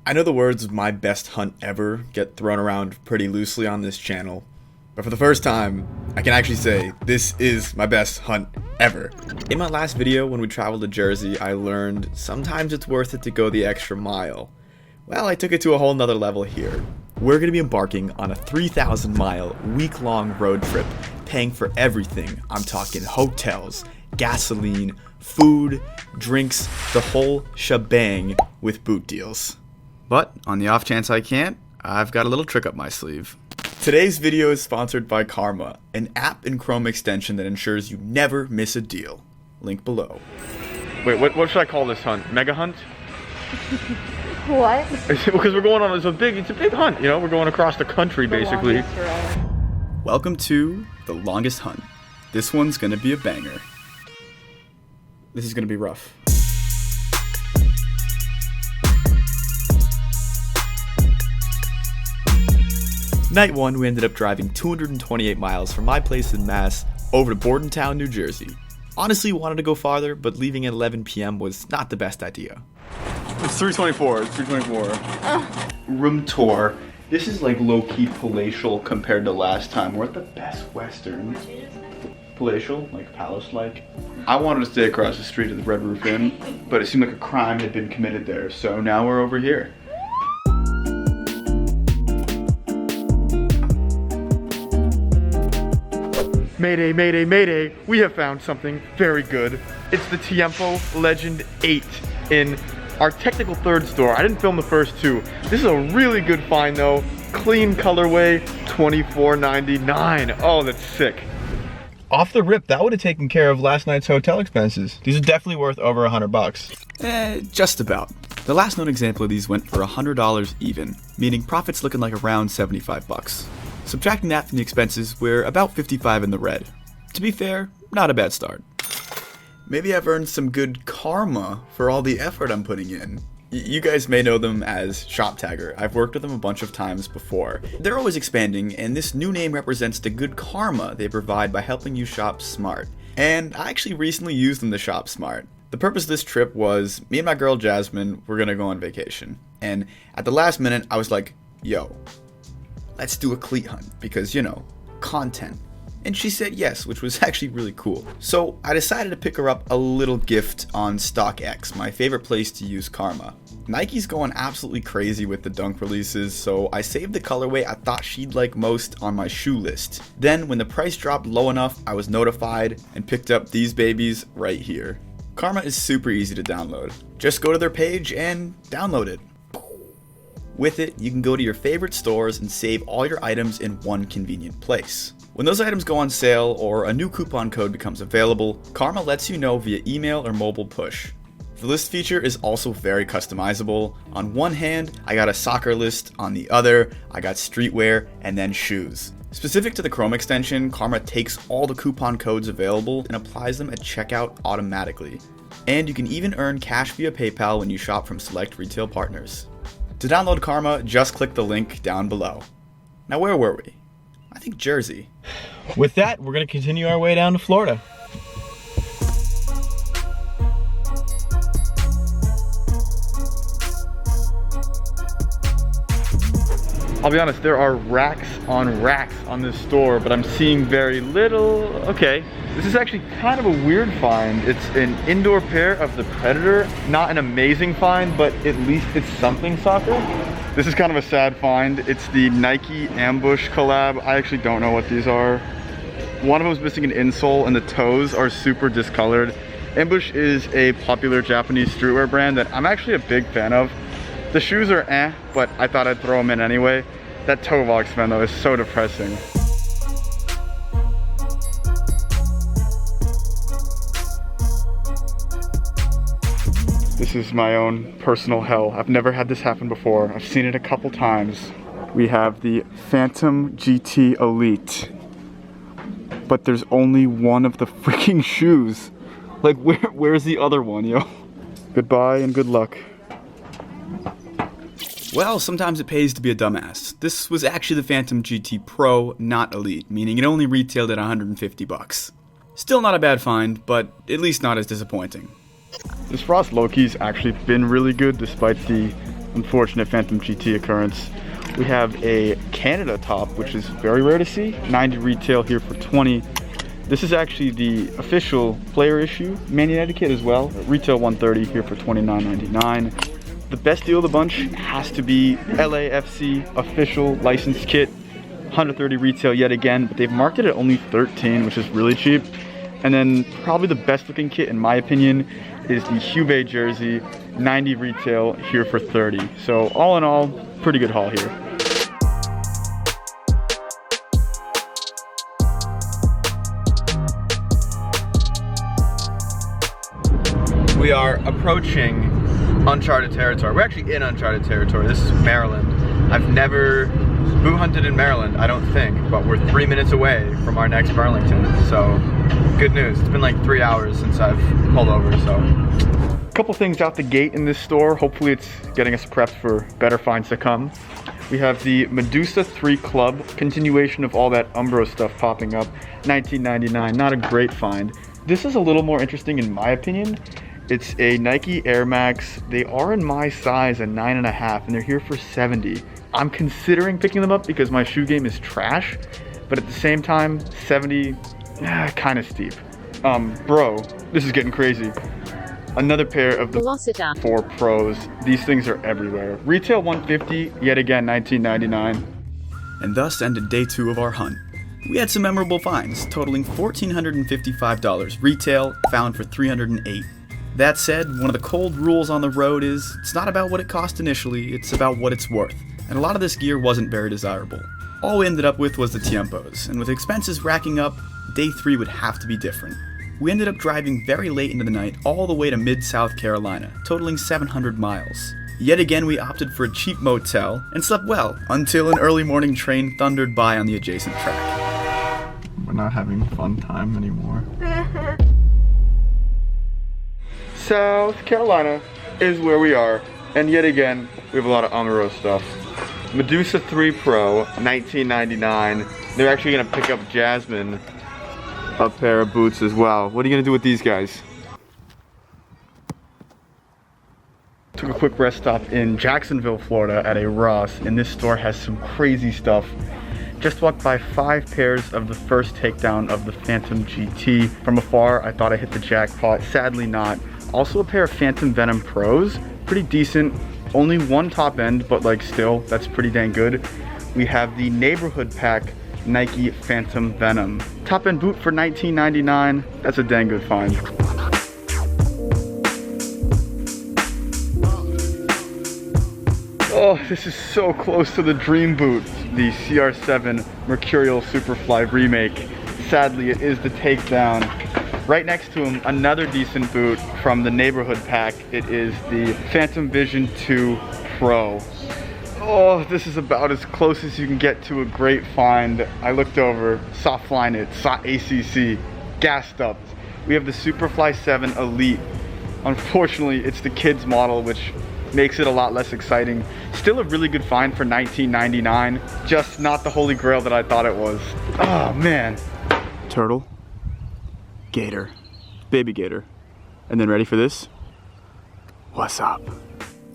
I know the words "my best hunt ever" get thrown around pretty loosely on this channel, but for the first time, I can actually say this is my best hunt ever. In my last video when we traveled to Jersey, I learned sometimes it's worth it to go the extra mile. Well, I took it to a whole nother level here. We're going to be embarking on a 3,000-mile, week-long road trip, paying for everything. I'm talking hotels, gasoline, food, drinks, the whole shebang with boot deals. But on the off chance I can't, I've got a little trick up my sleeve. Today's video is sponsored by Karma, an app and Chrome extension that ensures you never miss a deal. Link below. Wait, what should I call this hunt? Mega hunt? What? Because we're going on, it's a big hunt, you know, we're going across the country basically. Welcome to the longest hunt. This one's gonna be a banger. This is gonna be rough. Night one, we ended up driving 228 miles from my place in Mass over to Burlington, New Jersey. Honestly, wanted to go farther, but leaving at 11 p.m. was not the best idea. It's 324. It's 324. Room tour. This is like low-key palatial compared to last time. We're at the Best Western. Palatial, like palace-like. I wanted to stay across the street at the Red Roof Inn, but it seemed like a crime had been committed there, so now we're over here. Mayday, mayday, mayday. We have found something very good. It's the Tiempo Legend 8 in our technical third store. I didn't film the first two. This is a really good find though. Clean colorway, $24.99. Oh, that's sick. Off the rip, that would have taken care of last night's hotel expenses. These are definitely worth over $100. Just about. The last known example of these went for $100 even, meaning profits looking like around 75 bucks. Subtracting that from the expenses, we're about 55 in the red. To be fair, not a bad start. Maybe I've earned some good karma for all the effort I'm putting in. You guys may know them as ShopTagger. I've worked with them a bunch of times before. They're always expanding, and this new name represents the good karma they provide by helping you shop smart. And I actually recently used them to shop smart. The purpose of this trip was, me and my girl Jasmine were gonna go on vacation. And at the last minute, I was like, yo, let's do a cleat hunt, because, you know, content. And she said yes, which was actually really cool. So I decided to pick her up a little gift on StockX, my favorite place to use karma. Nike's going absolutely crazy with the dunk releases, so I saved the colorway I thought she'd like most on my shoe list. Then when the price dropped low enough, I was notified and picked up these babies right here. Karma is super easy to download. Just go to their page and download it. With it, you can go to your favorite stores and save all your items in one convenient place. When those items go on sale or a new coupon code becomes available, Karma lets you know via email or mobile push. The list feature is also very customizable. On one hand, I got a soccer list, on the other, I got streetwear and then shoes. Specific to the Chrome extension, Karma takes all the coupon codes available and applies them at checkout automatically. And you can even earn cash via PayPal when you shop from select retail partners. To download Karma, just click the link down below. Now where were we? I think Jersey. With that, we're gonna continue our way down to Florida. I'll be honest, there are racks on this store, but I'm seeing very little. Okay, this is actually kind of a weird find. It's an indoor pair of the Predator. Not an amazing find, but at least it's something soccer. This is kind of a sad find. It's the Nike Ambush collab. I actually don't know what these are. One of them is missing an insole and the toes are super discolored. Ambush is a popular Japanese streetwear brand that I'm actually a big fan of. The shoes are but I thought I'd throw them in anyway. That toe box, man, though, is so depressing. This is my own personal hell. I've never had this happen before. I've seen it a couple times. We have the Phantom GT Elite, but there's only one of the freaking shoes. Like, where's the other one, yo? Goodbye and good luck. Well, sometimes it pays to be a dumbass. This was actually the Phantom GT Pro, not Elite, meaning it only retailed at 150 bucks. Still not a bad find, but at least not as disappointing. This Frost low-key's actually been really good despite the unfortunate Phantom GT occurrence. We have a Canada top, which is very rare to see. 90 retail here for 20. This is actually the official player issue Man United kit as well. Retail 130 here for $29.99. The best deal of the bunch has to be LAFC official licensed kit. 130 retail yet again, but they've marked it at only 13, which is really cheap. And then probably the best looking kit in my opinion is the Juve jersey, 90 retail here for 30. So all in all, pretty good haul here. We are approaching uncharted territory. We're actually in uncharted territory. This is Maryland. I've never boot hunted in Maryland, I don't think, but we're 3 minutes away from our next Burlington. So good news. It's been like 3 hours since I've pulled over, so. A couple things out the gate in this store. Hopefully it's getting us prepped for better finds to come. We have the Medusa 3 Club, continuation of all that Umbro stuff popping up. $19.99, not a great find. This is a little more interesting in my opinion. It's a Nike Air Max. They are in my size at 9.5 and they're here for 70. I'm considering picking them up because my shoe game is trash, but at the same time, 70, kind of steep. Bro, this is getting crazy. Another pair of the Velocita 4 Pros. These things are everywhere. Retail 150, yet again, $19.99. And thus ended day 2 of our hunt. We had some memorable finds, totaling $1,455 retail, found for $308. That said, one of the cold rules on the road is, it's not about what it cost initially, it's about what it's worth. And a lot of this gear wasn't very desirable. All we ended up with was the tiempos, and with expenses racking up, day 3 would have to be different. We ended up driving very late into the night all the way to mid-South Carolina, totaling 700 miles. Yet again we opted for a cheap motel, and slept well, until an early morning train thundered by on the adjacent track. We're not having fun time anymore. South Carolina is where we are, and yet again, we have a lot of Amaro stuff. Medusa 3 Pro, $19.99. They're actually gonna pick up Jasmine a pair of boots as well. What are you gonna do with these guys? Took a quick rest stop in Jacksonville, Florida at a Ross, and this store has some crazy stuff. Just walked by 5 pairs of the first takedown of the Phantom GT. From afar, I thought I hit the jackpot, sadly not. Also a pair of Phantom Venom Pros, pretty decent. Only one top end, but like still, that's pretty dang good. We have the Neighborhood Pack Nike Phantom Venom. Top end boot for $19.99, that's a dang good find. Oh, this is so close to the dream boot, the CR7 Mercurial Superfly remake. Sadly, it is the takedown. Right next to him, another decent boot from the Neighborhood Pack. It is the Phantom Vision 2 Pro. Oh, this is about as close as you can get to a great find. I looked over, saw Flyknit, saw ACC, gassed up. We have the Superfly 7 Elite. Unfortunately, it's the kids model, which makes it a lot less exciting. Still a really good find for $19.99, just not the holy grail that I thought it was. Oh man. Turtle. Gator, baby gator. And then ready for this? What's up?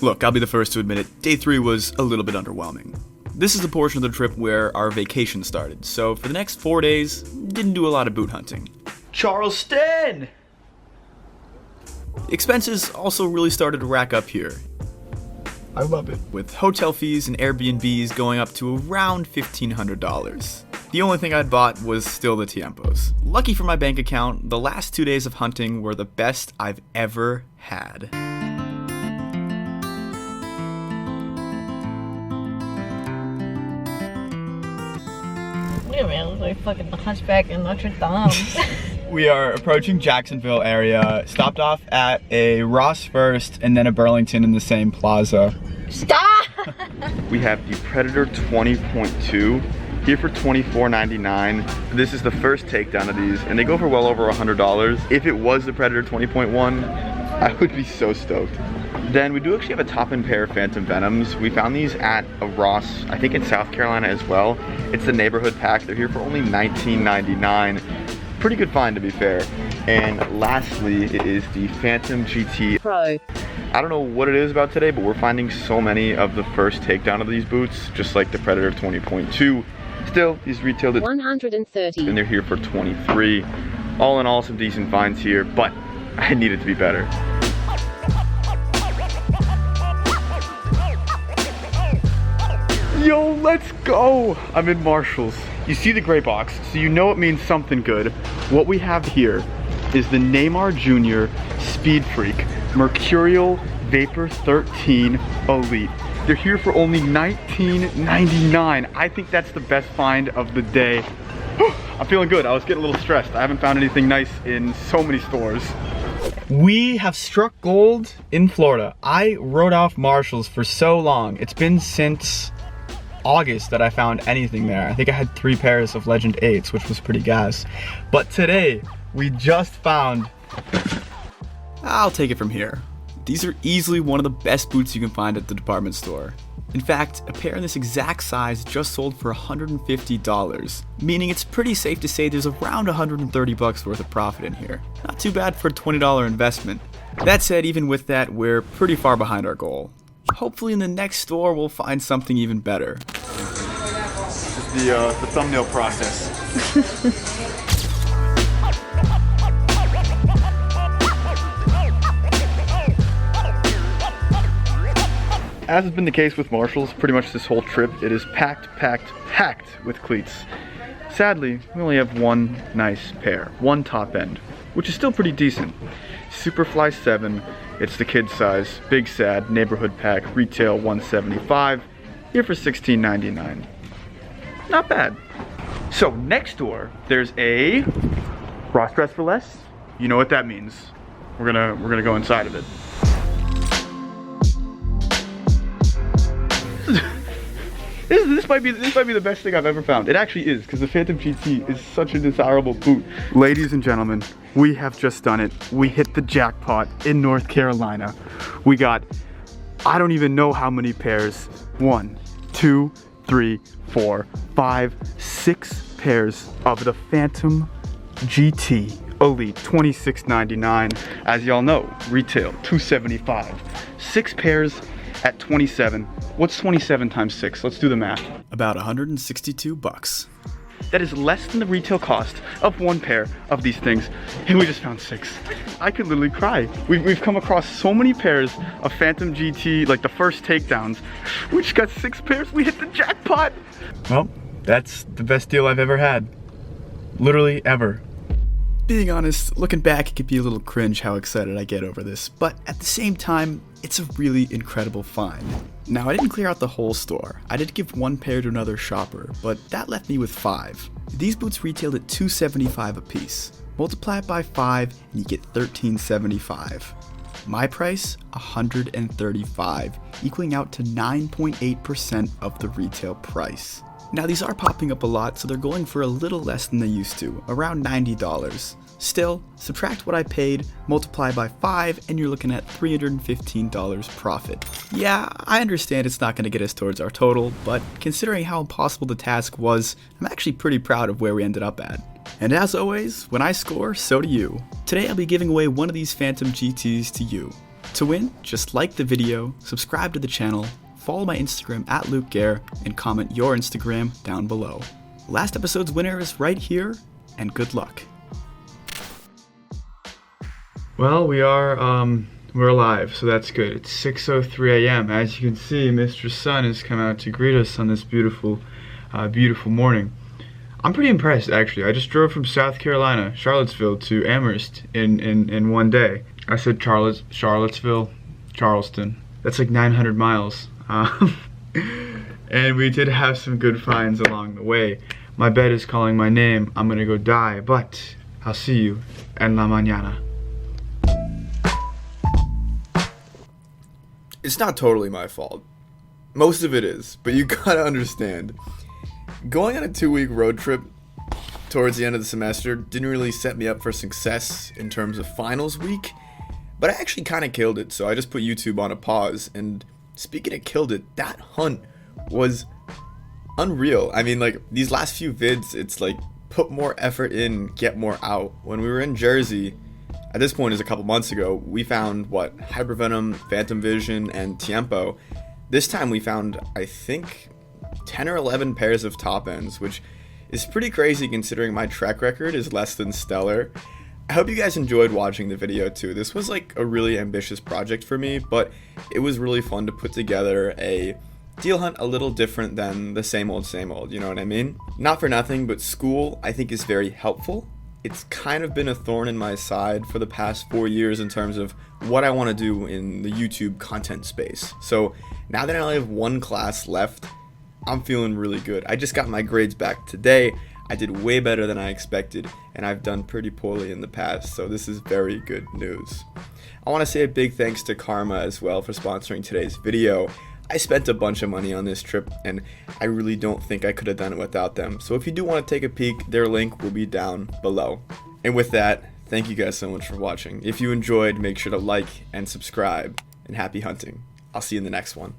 Look, I'll be the first to admit it, day 3 was a little bit underwhelming. This is the portion of the trip where our vacation started, so for the next 4 days, didn't do a lot of boot hunting. Charleston! Expenses also really started to rack up here. I love it. With hotel fees and Airbnbs going up to around $1,500. The only thing I'd bought was still the tiempos. Lucky for my bank account, the last 2 days of hunting were the best I've ever had. Yeah, man, it's like fucking the Hunchback in Notre Dame. We are approaching Jacksonville area. Stopped off at a Ross first and then a Burlington in the same plaza. Stop! We have the Predator 20.2 here for $24.99. This is the first takedown of these, and they go for well over $100. If it was the Predator 20.1, I would be so stoked. Then we do actually have a top-end pair of Phantom Venoms. We found these at a Ross, I think in South Carolina as well. It's the Neighborhood Pack. They're here for only $19.99. Pretty good find, to be fair. And lastly, it is the Phantom GT Pro. I don't know what it is about today, but we're finding so many of the first takedown of these boots, just like the Predator 20.2. Still, these retailed at 130. and they're here for 23. All in all, some decent finds here, but I need it to be better. Yo, let's go! I'm in Marshall's. You see the gray box, so you know it means something good. What we have here is the Neymar Jr. Speed Freak Mercurial Vapor 13 Elite. They're here for only $19.99. I think that's the best find of the day. I'm feeling good. I was getting a little stressed. I haven't found anything nice in so many stores. We have struck gold in Florida. I wrote off Marshall's for so long. It's been since August that I found anything there. I think I had 3 pairs of Legend 8s, which was pretty gas. But today, we just found... I'll take it from here. These are easily one of the best boots you can find at the department store. In fact, a pair in this exact size just sold for $150, meaning it's pretty safe to say there's around $130 worth of profit in here. Not too bad for a $20 investment. That said, even with that, we're pretty far behind our goal. Hopefully in the next store we'll find something even better. This is the thumbnail process. As has been the case with Marshall's, pretty much this whole trip, it is packed with cleats. Sadly, we only have one nice pair, one top end, which is still pretty decent. Superfly 7, it's the kid size, big sad, neighborhood pack, retail $175, here for $16.99. Not bad. So next door, there's a Ross Dress for Less. You know what that means. We're gonna go inside of it. This might be the best thing I've ever found. It actually is, because the Phantom GT is such a desirable boot. Ladies and gentlemen, we have just done it. We hit the jackpot in North Carolina. We got, I don't even know how many pairs. 1, 2, 3, 4, 5, 6 pairs of the Phantom GT Elite $26.99. As y'all know, retail $275. 6 pairs at 27. What's 27 times 6? Let's do the math. About $162. That is less than the retail cost of one pair of these things, and we just found 6. I could literally cry. We've come across so many pairs of Phantom GT, like the first takedowns. We just got 6 pairs. We hit the jackpot. Well, that's the best deal I've ever had. Literally ever. Being honest, looking back, it could be a little cringe how excited I get over this, but at the same time, it's a really incredible find. Now, I didn't clear out the whole store. I did give 1 pair to another shopper, but that left me with 5. These boots retailed at $275 a piece. Multiply it by 5 and you get $13.75. My price, $135, equaling out to 9.8% of the retail price. Now these are popping up a lot, so they're going for a little less than they used to, around $90. Still, subtract what I paid, multiply by 5, and you're looking at $315 profit. Yeah, I understand it's not going to get us towards our total, but considering how impossible the task was, I'm actually pretty proud of where we ended up at. And as always, when I score, so do you. Today I'll be giving away one of these Phantom GTs to you. To win, just like the video, subscribe to the channel, follow my Instagram at lukegerr, and comment your Instagram down below. Last episode's winner is right here, and good luck. Well, we're alive, so that's good. It's 6:03 a.m. As you can see, Mr. Sun has come out to greet us on this beautiful morning. I'm pretty impressed, actually. I just drove from South Carolina, Charlottesville, to Amherst in one day. I said Charlottesville, Charleston. That's like 900 miles. And we did have some good finds along the way. My bed is calling my name. I'm gonna go die, but I'll see you en la mañana. It's not totally my fault. Most of it is, but you gotta understand. Going on a 2-week road trip towards the end of the semester didn't really set me up for success in terms of finals week, but I actually kind of killed it, so I just put YouTube on a pause. And speaking of killed it, that hunt was unreal. I mean, like, these last few vids, it's like put more effort in, get more out. When we were in Jersey, at this point is a couple months ago, we found Hypervenom, Phantom Vision, and Tiempo. This time we found, I think, 10 or 11 pairs of top ends, which is pretty crazy considering my track record is less than stellar. I hope you guys enjoyed watching the video too. This was like a really ambitious project for me, but it was really fun to put together a deal hunt a little different than the same old, you know what I mean? Not for nothing, but school I think is very helpful. It's kind of been a thorn in my side for the past 4 years in terms of what I want to do in the YouTube content space. So now that I only have one class left, I'm feeling really good. I just got my grades back today. I did way better than I expected, and I've done pretty poorly in the past, so this is very good news. I want to say a big thanks to Karma as well for sponsoring today's video. I spent a bunch of money on this trip, and I really don't think I could have done it without them. So if you do want to take a peek, their link will be down below. And with that, thank you guys so much for watching. If you enjoyed, make sure to like and subscribe, and happy hunting. I'll see you in the next one.